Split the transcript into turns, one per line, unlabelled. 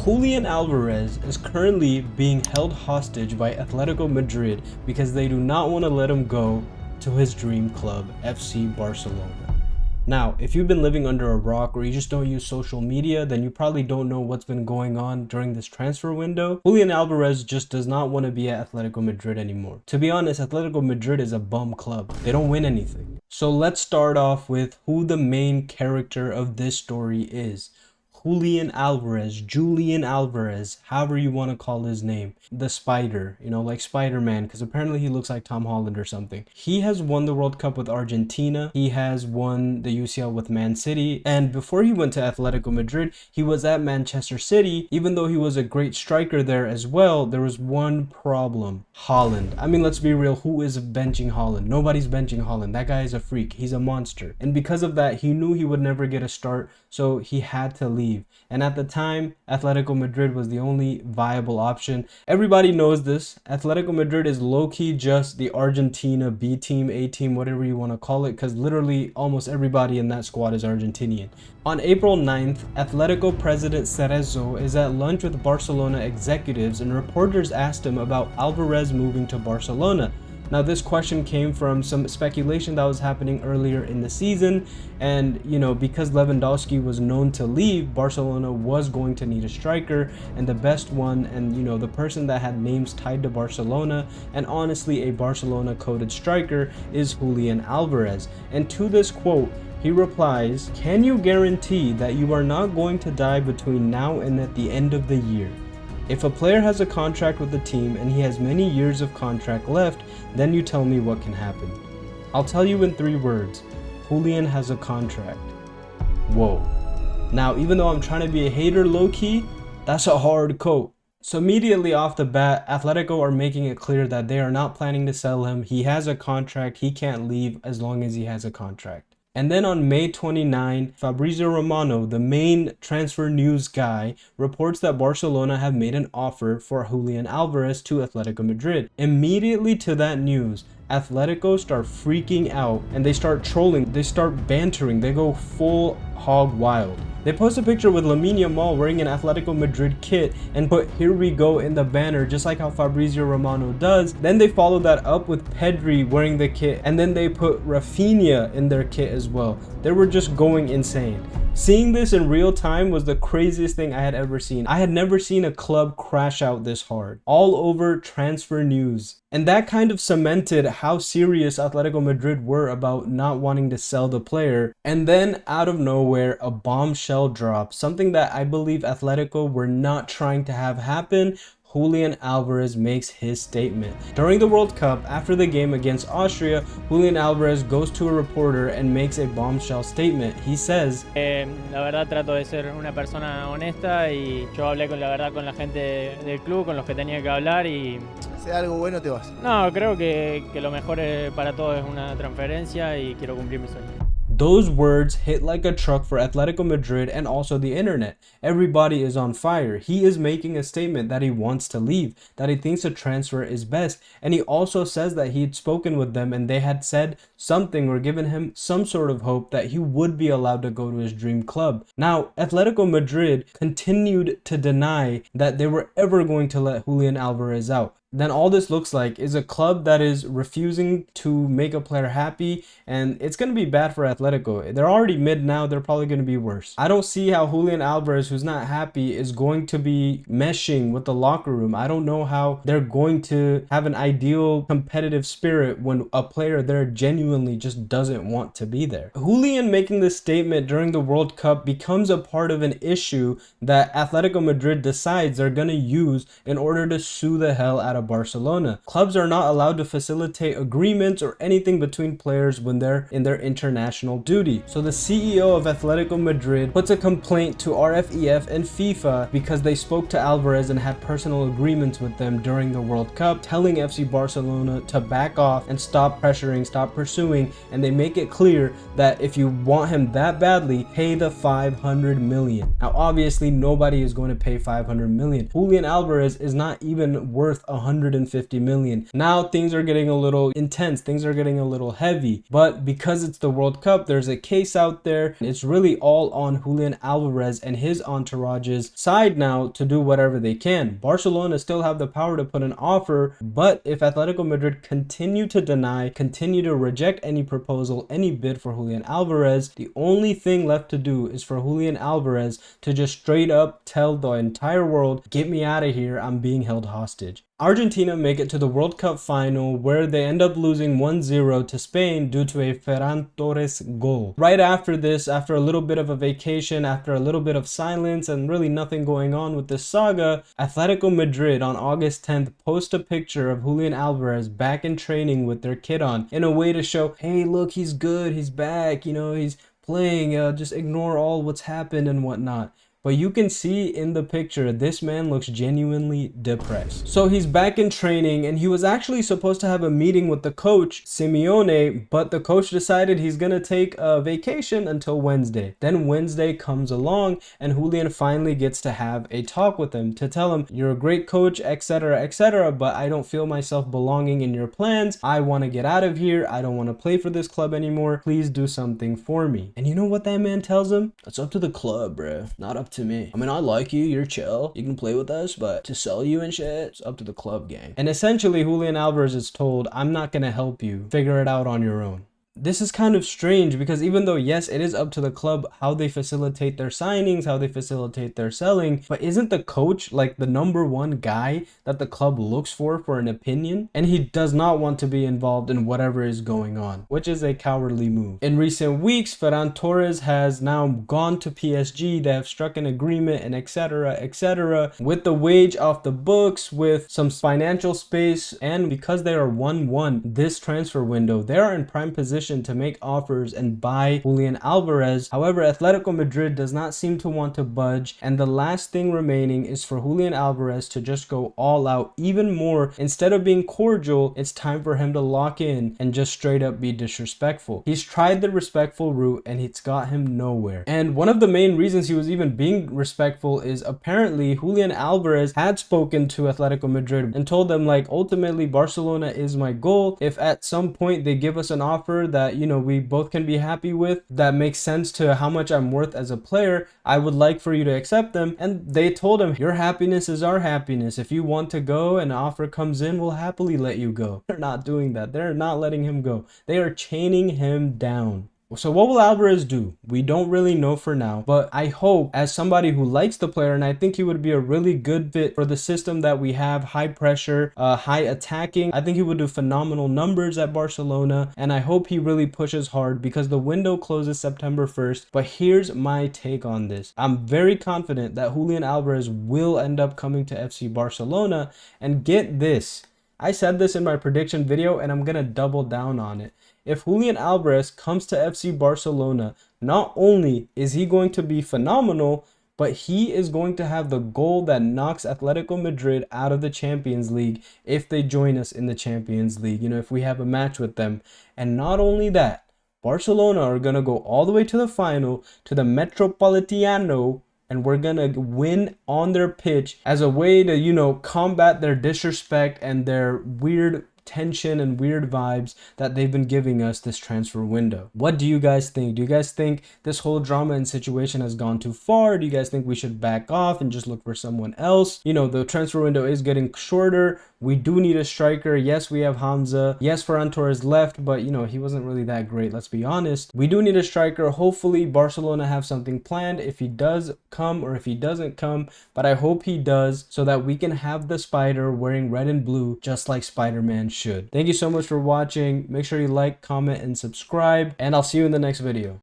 Julian Alvarez is currently being held hostage by Atletico Madrid because they do not want to let him go to his dream club, FC Barcelona. Now, if you've been living under a rock or you just don't use social media, then you probably don't know what's been going on during this transfer window. Julian Alvarez just does not want to be at Atletico Madrid anymore. To be honest, Atletico Madrid is a bum club. They don't win anything. So let's start off with who the main character of this story is. Julian Alvarez, however you want to call his name. The Spider, like Spider-Man, because apparently he looks like Tom Holland or something. He has won the World Cup with Argentina. He has won the UCL with Man City. And before he went to Atletico Madrid, he was at Manchester City. Even though he was a great striker there as well, there was one problem. Haaland. I mean, let's be real. Who is benching Haaland? Nobody's benching Haaland. That guy is a freak. He's a monster. And because of that, he knew he would never get a start, so he had to leave. And at the time, Atletico Madrid was the only viable option. Everybody knows this. Atletico Madrid is low-key just the Argentina B team, A team, whatever you want to call it, because literally almost everybody in that squad is Argentinian. On April 9th, Atletico president Cerezo is at lunch with Barcelona executives, and reporters asked him about Alvarez moving to Barcelona. Now, this question came from some speculation that was happening earlier in the season. And, because Lewandowski was known to leave, Barcelona was going to need a striker. And the best one and, the person that had names tied to Barcelona and honestly a Barcelona-coded striker is Julian Alvarez. And to this quote, he replies, "Can you guarantee that you are not going to die between now and at the end of the year? If a player has a contract with the team and he has many years of contract left, then you tell me what can happen. I'll tell you in 3 words. Julian has a contract." Whoa. Now, even though I'm trying to be a hater low-key, that's a hard quote. So immediately off the bat, Atletico are making it clear that they are not planning to sell him. He has a contract. He can't leave as long as he has a contract. And then on May 29, Fabrizio Romano, the main transfer news guy, reports that Barcelona have made an offer for Julian Alvarez to Atletico Madrid. Immediately to that news, Atletico start freaking out and they start trolling, they start bantering, they go full hog wild. They post a picture with Lamine Yamal wearing an Atletico Madrid kit and put "Here we go" in the banner, just like how Fabrizio Romano does. Then they follow that up with Pedri wearing the kit, and then they put Rafinha in their kit as well. They were just going insane. Seeing this in real time was the craziest thing I had ever seen. I had never seen a club crash out this hard. All over transfer news. And that kind of cemented how serious Atletico Madrid were about not wanting to sell the player. And then out of nowhere, a bombshell dropped. Something that I believe Atletico were not trying to have happen. Julian Alvarez makes his statement. During the World Cup, after the game against Austria, Julian Alvarez goes to a reporter and makes a bombshell statement. He says,
La verdad trato de ser una persona honesta y yo hablé con la verdad con la gente del club, con los que tenía que hablar y...
Si algo bueno te vas.
No, creo que lo mejor para todos es una transferencia y quiero cumplir mi sueño.
Those words hit like a truck for Atletico Madrid and also the internet. Everybody is on fire. He is making a statement that he wants to leave, that he thinks a transfer is best. And he also says that he had spoken with them and they had said something or given him some sort of hope that he would be allowed to go to his dream club. Now, Atletico Madrid continued to deny that they were ever going to let Julian Alvarez out. Then all this looks like is a club that is refusing to make a player happy, and it's going to be bad for Atletico. They're already mid now, they're probably going to be worse. I don't see how Julian Alvarez, who's not happy, is going to be meshing with the locker room. I don't know how they're going to have an ideal competitive spirit when a player there genuinely just doesn't want to be there. Julian making this statement during the World Cup becomes a part of an issue that Atletico Madrid decides they're going to use in order to sue the hell out of Barcelona. Clubs are not allowed to facilitate agreements or anything between players when they're in their international duty. So the CEO of Atletico Madrid puts a complaint to RFEF and FIFA because they spoke to Alvarez and had personal agreements with them during the World Cup, telling FC Barcelona to back off and stop pressuring, stop pursuing, and they make it clear that if you want him that badly, pay the 500 million. Now obviously nobody is going to pay 500 million. Julian Alvarez is not even worth 100 150 million. Now things are getting a little intense, things are getting a little heavy, but because it's the World Cup, there's a case out there. It's really all on Julian Alvarez and his entourage's side now to do whatever they can. Barcelona still have the power to put an offer, but if Atletico Madrid continue to deny, continue to reject any proposal, any bid for Julian Alvarez, the only thing left to do is for Julian Alvarez to just straight up tell the entire world, get me out of here, I'm being held hostage. Argentina make it to the World Cup final where they end up losing 1-0 to Spain due to a Ferran Torres goal. Right after this, after a little bit of a vacation, after a little bit of silence and really nothing going on with this saga, Atletico Madrid on August 10th post a picture of Julian Alvarez back in training with their kit on in a way to show, hey, look, he's good, he's back, you know, he's playing, just ignore all what's happened and whatnot. But you can see in the picture, this man looks genuinely depressed. So he's back in training and he was actually supposed to have a meeting with the coach, Simeone, but the coach decided he's going to take a vacation until Wednesday. Then Wednesday comes along and Julian finally gets to have a talk with him to tell him, you're a great coach, etc., but I don't feel myself belonging in your plans. I want to get out of here. I don't want to play for this club anymore. Please do something for me. And you know what that man tells him? It's up to the club, bro. Not up to me. I mean, I like you, you're chill, you can play with us, but to sell you and shit, it's up to the club gang. And essentially, Julian Alvarez is told, I'm not gonna help you, figure it out on your own. This is kind of strange because even though, yes, it is up to the club how they facilitate their signings, how they facilitate their selling, but isn't the coach like the number one guy that the club looks for an opinion? And he does not want to be involved in whatever is going on, which is a cowardly move. In recent weeks, Ferran Torres has now gone to PSG. They have struck an agreement and etc. with the wage off the books, with some financial space, and because they are 1-1 this transfer window, they are in prime position to make offers and buy Julian Alvarez. However, Atletico Madrid does not seem to want to budge, and the last thing remaining is for Julian Alvarez to just go all out even more. Instead of being cordial, it's time for him to lock in and just straight up be disrespectful. He's tried the respectful route and it's got him nowhere. And one of the main reasons he was even being respectful is apparently Julian Alvarez had spoken to Atletico Madrid and told them, like, ultimately Barcelona is my goal. If at some point they give us an offer that, you know, we both can be happy with, that makes sense to how much I'm worth as a player, I would like for you to accept them. And they told him, your happiness is our happiness. If you want to go and an offer comes in, we'll happily let you go. They're not doing that. They're not letting him go. They are chaining him down. So what will Alvarez do? We don't really know for now, but I hope, as somebody who likes the player, and I think he would be a really good fit for the system that we have, high pressure, high attacking. I think he would do phenomenal numbers at Barcelona, and I hope he really pushes hard because the window closes September 1st. But here's my take on this. I'm very confident that Julian Alvarez will end up coming to FC Barcelona, and get this. I said this in my prediction video and I'm going to double down on it. If Julian Alvarez comes to FC Barcelona, not only is he going to be phenomenal, but he is going to have the goal that knocks Atletico Madrid out of the Champions League if they join us in the Champions League, you know, if we have a match with them. And not only that, Barcelona are going to go all the way to the final, to the Metropolitano, and we're gonna win on their pitch as a way to, you know, combat their disrespect and their weird tension and weird vibes that they've been giving us this transfer window. What do you guys think? Do you guys think this whole drama and situation has gone too far? Do you guys think we should back off and just look for someone else? You know, the transfer window is getting shorter. We do need a striker. Yes, we have Hamza. Yes, Ferran Torres left, but, you know, he wasn't really that great, let's be honest. We do need a striker. Hopefully, Barcelona have something planned if he does come or if he doesn't come, but I hope he does so that we can have the Spider wearing red and blue just like Spider-Man should. Thank you so much for watching. Make sure you like, comment, and subscribe, and I'll see you in the next video.